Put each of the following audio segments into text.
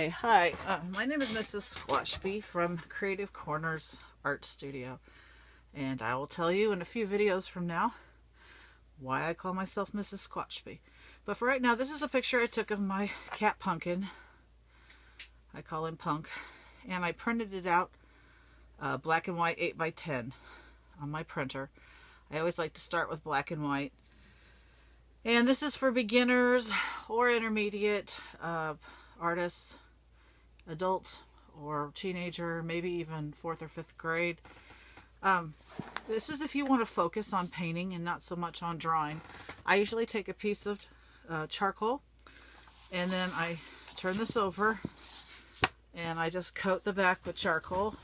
Okay, hi. My name is Mrs. Squashby from Creative Corners Art Studio, and I will tell you in a few videos from now why I call myself Mrs. Squashby. But for right now, this is a picture I took of my cat Pumpkin. I call him Punk, and I printed it out black and white 8x10 on my printer. I always like to start with black and white. And this is for beginners or intermediate artists, adults or teenager, maybe even 4th or 5th grade. This is if you want to focus on painting and not so much on drawing. I usually take a piece of charcoal and then I turn this over and I just coat the back with charcoal.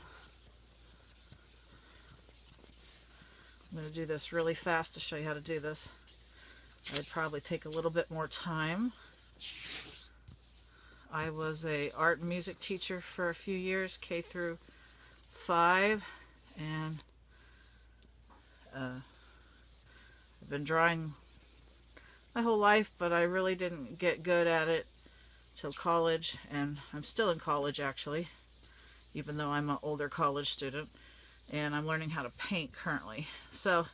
I'm going to do this really fast to show you how to do this. I'd probably take a little bit more time. I was a art and music teacher for a few years, K through 5, and I've been drawing my whole life, but I really didn't get good at it till college, and I'm still in college actually, even though I'm an older college student, and I'm learning how to paint currently. So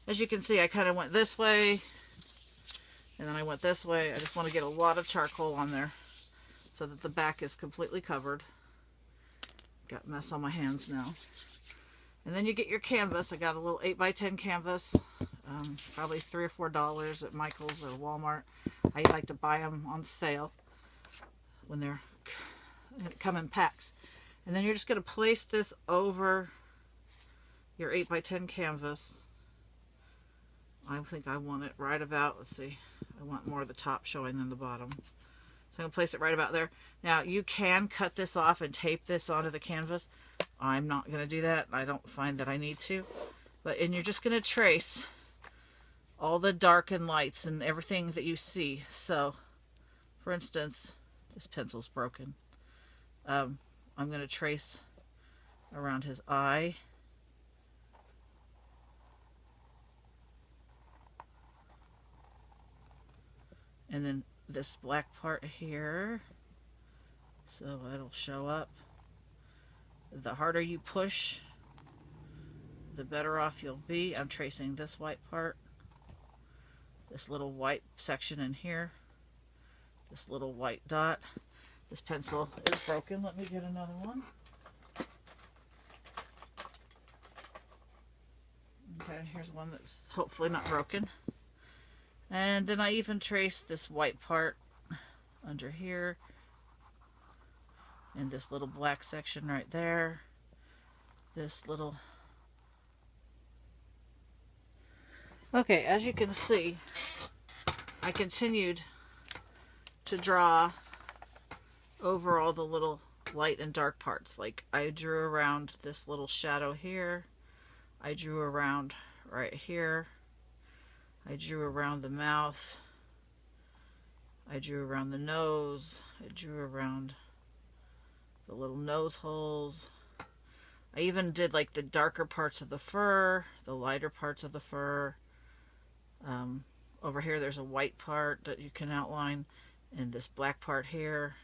as you can see, I kind of went this way and then I went this way. I just want to get a lot of charcoal on there so that the back is completely covered. Got a mess on my hands now. And then you get your canvas. I got a little 8x10 canvas, probably $3 or $4 at Michael's or Walmart. I like to buy them on sale when they come in packs. And then you're just going to place this over your 8x10 canvas. I think I want it right about, let's see, I want more of the top showing than the bottom. So I'm going to place it right about there. Now you can cut this off and tape this onto the canvas. I'm not going to do that. I don't find that I need to. And you're just going to trace all the dark and lights and everything that you see. So, for instance, this pencil's broken. I'm going to trace around his eye. And then this black part here, so it'll show up. The harder you push, the better off you'll be. I'm tracing this white part, this little white section in here, this little white dot. This pencil is broken. Let me get another one. Okay, here's one that's hopefully not broken. And then I even traced this white part under here and this little black section right there. This little... Okay, as you can see, I continued to draw over all the little light and dark parts. Like I drew around this little shadow here. I drew around right here. I drew around the mouth. I drew around the nose. I drew around the little nose holes. I even did like the darker parts of the fur, the lighter parts of the fur. Over here there's a white part that you can outline, and this black part here.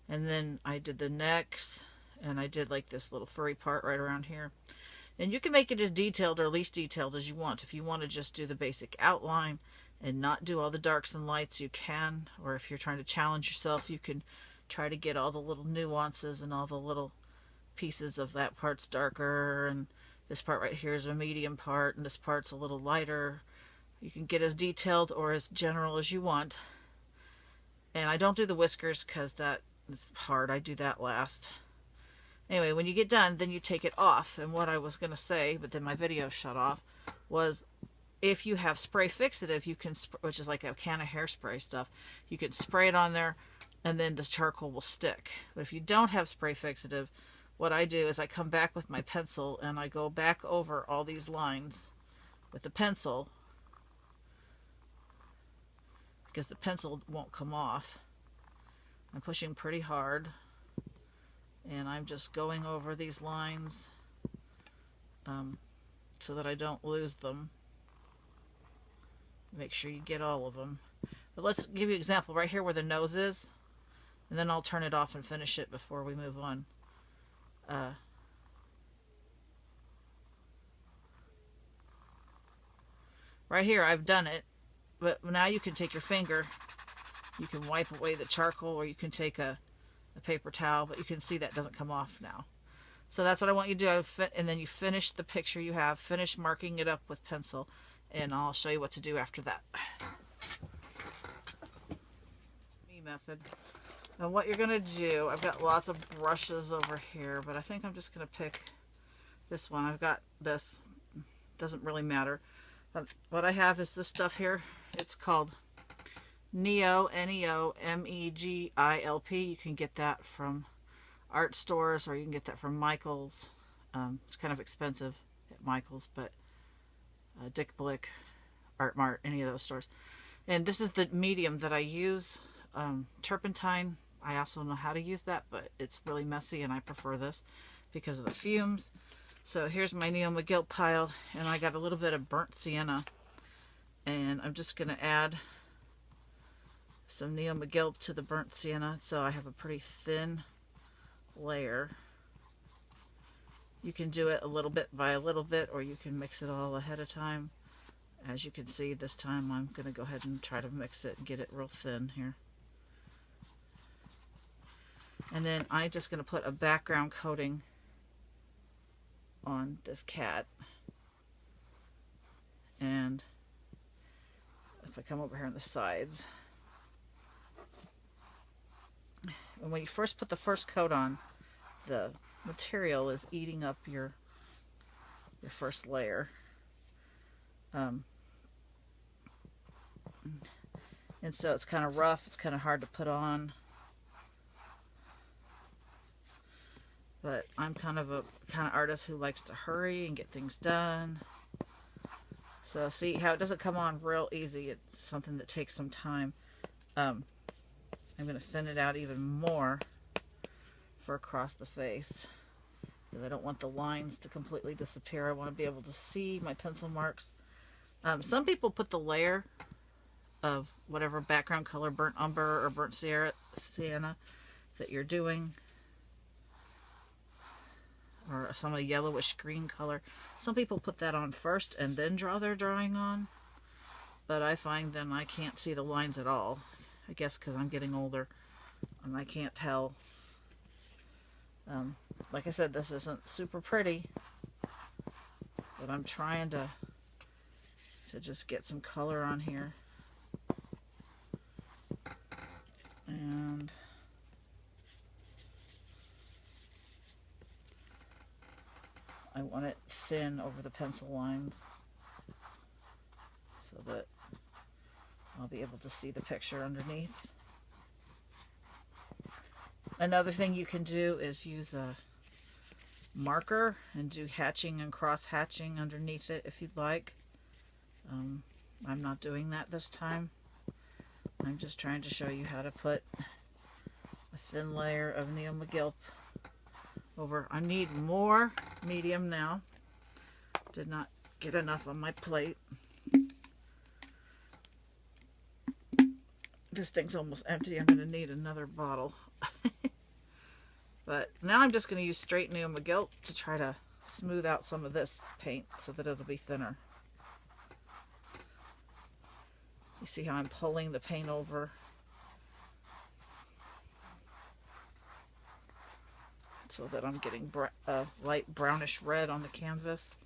And then I did the necks, and I did like this little furry part right around here. And you can make it as detailed or least detailed as you want. If you want to just do the basic outline and not do all the darks and lights, you can. Or if you're trying to challenge yourself, you can try to get all the little nuances and all the little pieces of that part's darker, and this part right here is a medium part, and this part's a little lighter. You can get as detailed or as general as you want. And I don't do the whiskers because that is hard. I do that last. Anyway, when you get done, then you take it off. And what I was going to say, but then my video shut off, was if you have spray fixative, you can, which is like a can of hairspray stuff, you can spray it on there and then the charcoal will stick. But if you don't have spray fixative, what I do is I come back with my pencil and I go back over all these lines with the pencil, because the pencil won't come off. I'm pushing pretty hard. And I'm just going over these lines so that I don't lose them. Make sure you get all of them. But let's give you an example right here where the nose is. And then I'll turn it off and finish it before we move on. Right here, I've done it, but now you can take your finger, you can wipe away the charcoal, or you can take a paper towel, but you can see that doesn't come off now. So that's what I want you to do, and then you finish the picture you have, finish marking it up with pencil, and I'll show you what to do after that. Me method. And what you're going to do, I've got lots of brushes over here, but I think I'm just going to pick this one. I've got this, doesn't really matter. But what I have is this stuff here. It's called Neo, N-E-O-M-E-G-I-L-P. You can get that from art stores, or you can get that from Michaels. It's kind of expensive at Michaels, but Dick Blick, Art Mart, any of those stores. And this is the medium that I use. Turpentine, I also know how to use that, but it's really messy, and I prefer this because of the fumes. So here's my Neo McGilt pile, and I got a little bit of burnt sienna, and I'm just going to add some Neo McGilt to the burnt sienna, so I have a pretty thin layer. You can do it a little bit by a little bit, or you can mix it all ahead of time. As you can see, this time I'm going to go ahead and try to mix it and get it real thin here. And then I'm just going to put a background coating on this cat. And if I come over here on the sides, and when you first put the first coat on, the material is eating up your first layer. And so it's kind of rough, it's kind of hard to put on. But I'm kind of artist who likes to hurry and get things done. So see how it doesn't come on real easy. It's something that takes some time. I'm going to thin it out even more for across the face, because I don't want the lines to completely disappear. I want to be able to see my pencil marks. Some people put the layer of whatever background color, burnt umber or burnt sienna that you're doing, or some yellowish green color. Some people put that on first and then draw their drawing on, but I find then I can't see the lines at all. I guess because I'm getting older and I can't tell. Like I said, this isn't super pretty, but I'm trying to just get some color on here. And I want it thin over the pencil lines so that I'll be able to see the picture underneath. Another thing you can do is use a marker and do hatching and cross hatching underneath it if you'd like. I'm not doing that this time. I'm just trying to show you how to put a thin layer of Neo McGilt over. I need more medium now. Did not get enough on my plate. This thing's almost empty. I'm going to need another bottle. But now I'm just going to use straight Neo McGilt to try to smooth out some of this paint so that it'll be thinner. You see how I'm pulling the paint over? So that I'm getting light brownish red on the canvas.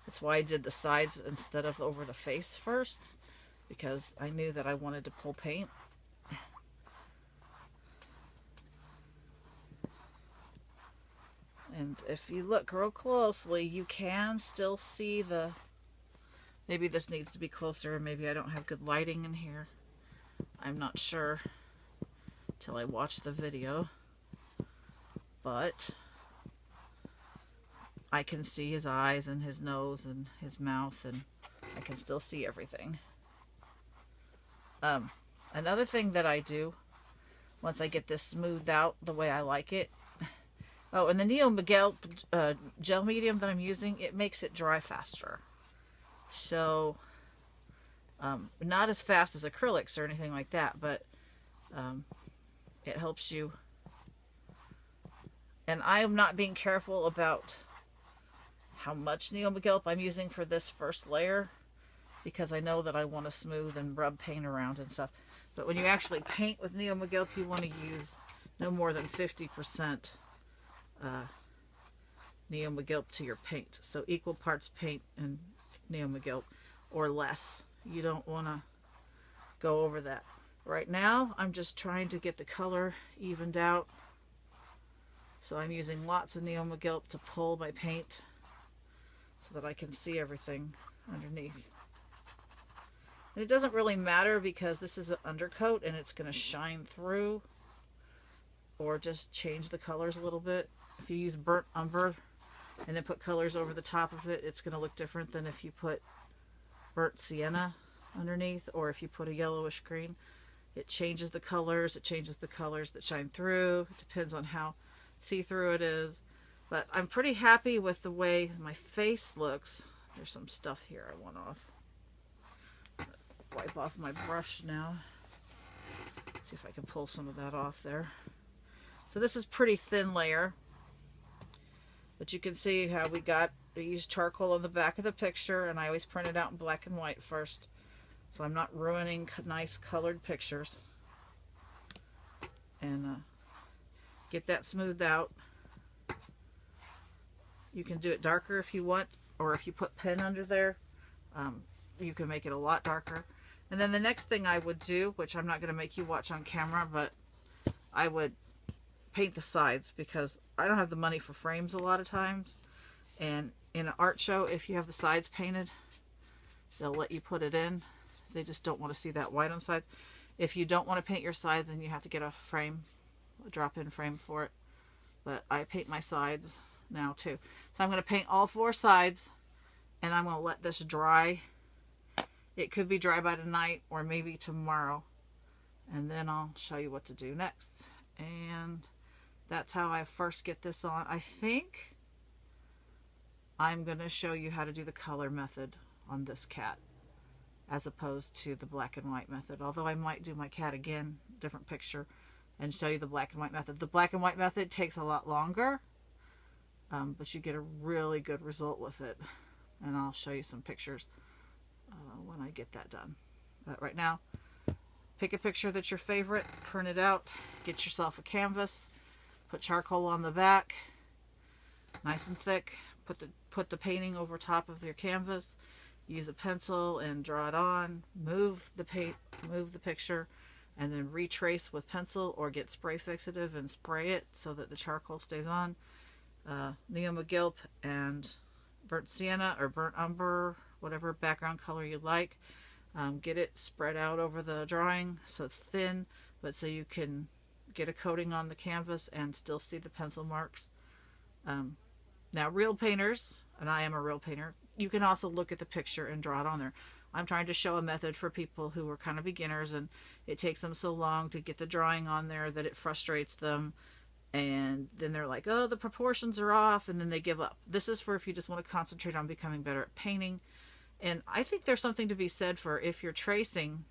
That's why I did the sides instead of over the face first, because I knew that I wanted to pull paint. And if you look real closely, you can still see the... Maybe this needs to be closer. Maybe I don't have good lighting in here. I'm not sure till I watch the video. But I can see his eyes and his nose and his mouth, and I can still see everything. Another thing that I do once I get this smoothed out the way I like it. Oh, and the Neo McGilt gel medium that I'm using, it makes it dry faster. So not as fast as acrylics or anything like that, but it helps you. And I am not being careful about how much NeoMeGelp I'm using for this first layer, because I know that I want to smooth and rub paint around and stuff. But when you actually paint with NeoMeGelp, you want to use no more than 50% NeoMeGelp to your paint. So equal parts paint and NeoMeGelp or less. You don't want to go over that. Right now, I'm just trying to get the color evened out. So I'm using lots of NeoMeGelp to pull my paint so that I can see everything underneath. And it doesn't really matter because this is an undercoat and it's going to shine through, or just change the colors a little bit. If you use burnt umber and then put colors over the top of it, it's going to look different than if you put burnt sienna underneath, or if you put a yellowish green. It changes the colors. It changes the colors that shine through. It depends on how see-through it is. But I'm pretty happy with the way my face looks. There's some stuff here I want off. Wipe off my brush now. See if I can pull some of that off there. So this is pretty thin layer. But you can see how we used charcoal on the back of the picture, and I always print it out in black and white first, so I'm not ruining nice colored pictures. And get that smoothed out. You can do it darker if you want, or if you put pen under there, you can make it a lot darker. And then the next thing I would do, which I'm not going to make you watch on camera, but I would paint the sides, because I don't have the money for frames a lot of times. And in an art show, if you have the sides painted, they'll let you put it in. They just don't want to see that white on sides. If you don't want to paint your sides, then you have to get a frame, a drop-in frame for it. But I paint my sides now too. So I'm going to paint all 4 sides, and I'm going to let this dry. It could be dry by tonight or maybe tomorrow, and then I'll show you what to do next. And that's how I first get this on. I think I'm going to show you how to do the color method on this cat as opposed to the black and white method, although I might do my cat again, different picture, and show you the black and white method. The black and white method takes a lot longer, but you get a really good result with it, and I'll show you some pictures when I get that done. But right now, pick a picture that's your favorite, print it out, get yourself a canvas, put charcoal on the back, nice and thick, put the painting over top of your canvas, use a pencil and draw it on, move the picture, and then retrace with pencil, or get spray fixative and spray it so that the charcoal stays on. NeoMeGelp and burnt sienna or burnt umber, whatever background color you like. Get it spread out over the drawing so it's thin, but so you can get a coating on the canvas and still see the pencil marks. Now, real painters, and I am a real painter, you can also look at the picture and draw it on there. I'm trying to show a method for people who are kind of beginners, and it takes them so long to get the drawing on there that it frustrates them, and then they're like, oh, the proportions are off, and then they give up. This is for if you just want to concentrate on becoming better at painting. And I think there's something to be said for, if you're tracing,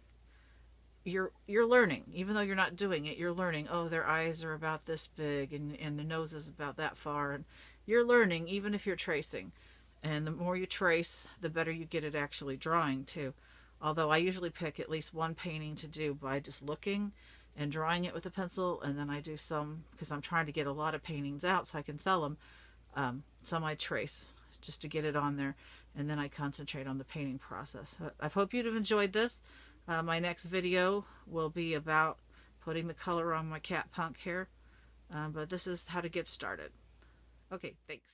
you're learning. Even though you're not doing it, you're learning. Oh, their eyes are about this big, and the nose is about that far, and you're learning even if you're tracing. And the more you trace, the better you get at actually drawing too. Although I usually pick at least one painting to do by just looking and drawing it with a pencil, and then I do some, because I'm trying to get a lot of paintings out so I can sell them. Some I trace just to get it on there, and then I concentrate on the painting process. I hope you'd have enjoyed this. My next video will be about putting the color on my cat Punk hair, but this is how to get started. Okay, thanks.